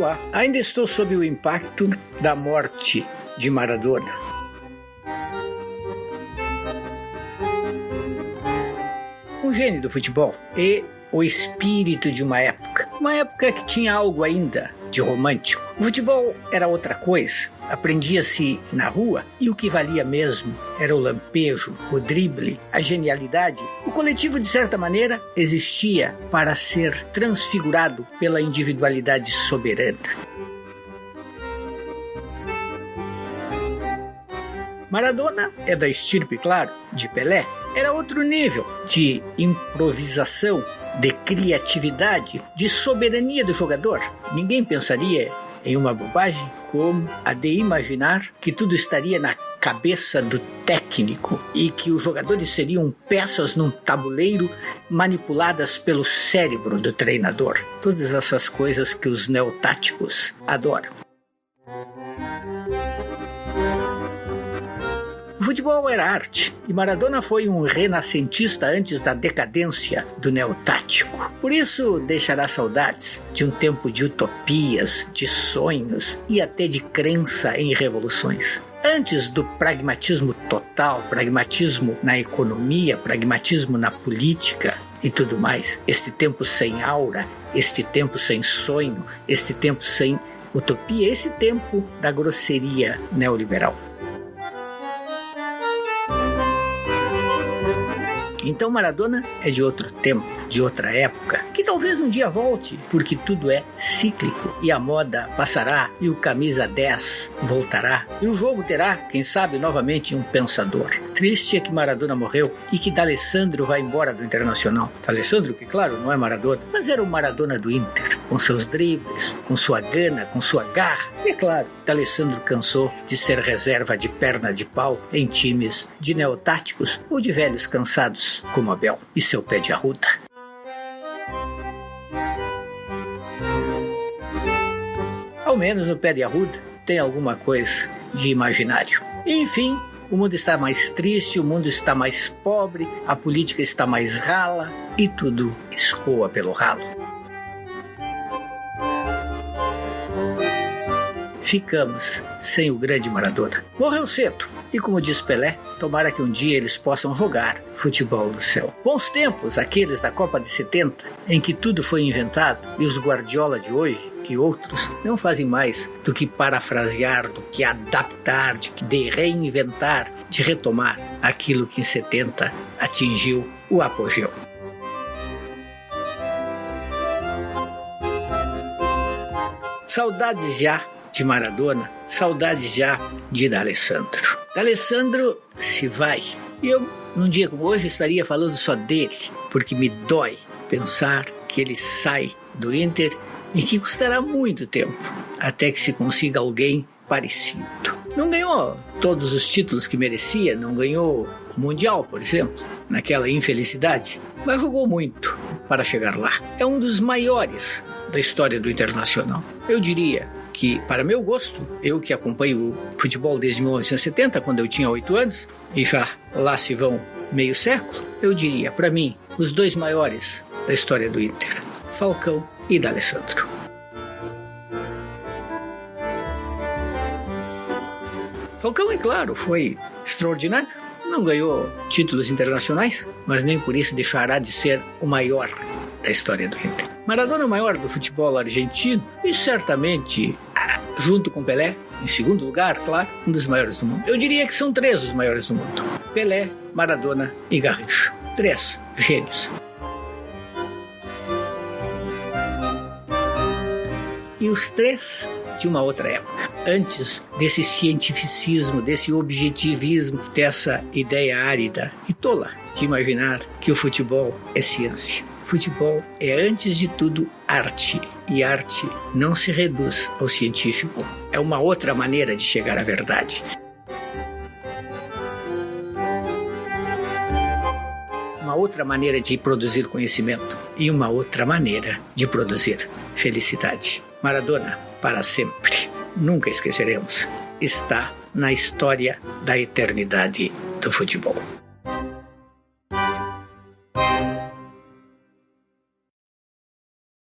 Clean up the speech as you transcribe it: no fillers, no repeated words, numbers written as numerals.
Olá, ainda estou sob o impacto da morte de Maradona. Um gênio do futebol e o espírito de uma época que tinha algo ainda de romântico. O futebol era outra coisa, aprendia-se na rua e o que valia mesmo era o lampejo, o drible, a genialidade. O coletivo, de certa maneira, existia para ser transfigurado pela individualidade soberana. Maradona é da estirpe, claro, de Pelé. Era outro nível de improvisação, de criatividade, de soberania do jogador. Ninguém pensaria em uma bobagem como a de imaginar que tudo estaria na cabeça do técnico e que os jogadores seriam peças num tabuleiro manipuladas pelo cérebro do treinador. Todas essas coisas que os neotáticos adoram. O futebol era arte, e Maradona foi um renascentista antes da decadência do neotático. Por isso deixará saudades de um tempo de utopias, de sonhos e até de crença em revoluções. Antes do pragmatismo total, pragmatismo na economia, pragmatismo na política e tudo mais, este tempo sem aura, este tempo sem sonho, este tempo sem utopia, esse tempo da grosseria neoliberal. Então Maradona é de outro tempo, de outra época, que talvez um dia volte, porque tudo é cíclico e a moda passará e o camisa 10 voltará e o jogo terá, quem sabe, novamente um pensador. Triste é que Maradona morreu e que D'Alessandro vai embora do Internacional. D'Alessandro, que claro, não é Maradona, mas era o Maradona do Inter, com seus dribles, com sua gana, com sua garra. E é claro, D'Alessandro cansou de ser reserva de perna de pau em times de neotáticos ou de velhos cansados como Abel e seu pé de arruda. Ao menos o pé de arruda tem alguma coisa de imaginário. E, enfim, o mundo está mais triste, o mundo está mais pobre, a política está mais rala e tudo escoa pelo ralo. Ficamos sem o grande Maradona. Morreu cedo. E como diz Pelé, tomara que um dia eles possam jogar futebol no céu. Bons tempos, aqueles da Copa de 70, em que tudo foi inventado e os Guardiola de hoje e outros não fazem mais do que parafrasear, do que adaptar, de reinventar, de retomar aquilo que em 70 atingiu o apogeu. Saudades já de Maradona, saudades já de D'Alessandro. D'Alessandro se vai. E eu, num dia como hoje, estaria falando só dele, porque me dói pensar que ele sai do Inter e que custará muito tempo até que se consiga alguém parecido. Não ganhou todos os títulos que merecia, não ganhou o Mundial, por exemplo, naquela infelicidade, mas jogou muito para chegar lá. É um dos maiores da história do Internacional. Eu diria que, para meu gosto, eu que acompanho o futebol desde 1970, quando eu tinha 8 anos, e já lá se vão meio século, eu diria, para mim, os dois maiores da história do Inter, Falcão e D'Alessandro. Falcão, é claro, foi extraordinário, não ganhou títulos internacionais, mas nem por isso deixará de ser o maior da história do Inter. Maradona é o maior do futebol argentino e certamente, junto com Pelé, em segundo lugar, claro, um dos maiores do mundo. Eu diria que são 3 os maiores do mundo: Pelé, Maradona e Garrincha. 3 gênios. E os 3 de uma outra época, antes desse cientificismo, desse objetivismo, dessa ideia árida e tola de imaginar que o futebol é ciência. Futebol é, antes de tudo, arte. E arte não se reduz ao científico. É uma outra maneira de chegar à verdade. Uma outra maneira de produzir conhecimento. E uma outra maneira de produzir felicidade. Maradona, para sempre, nunca esqueceremos, está na história da eternidade do futebol.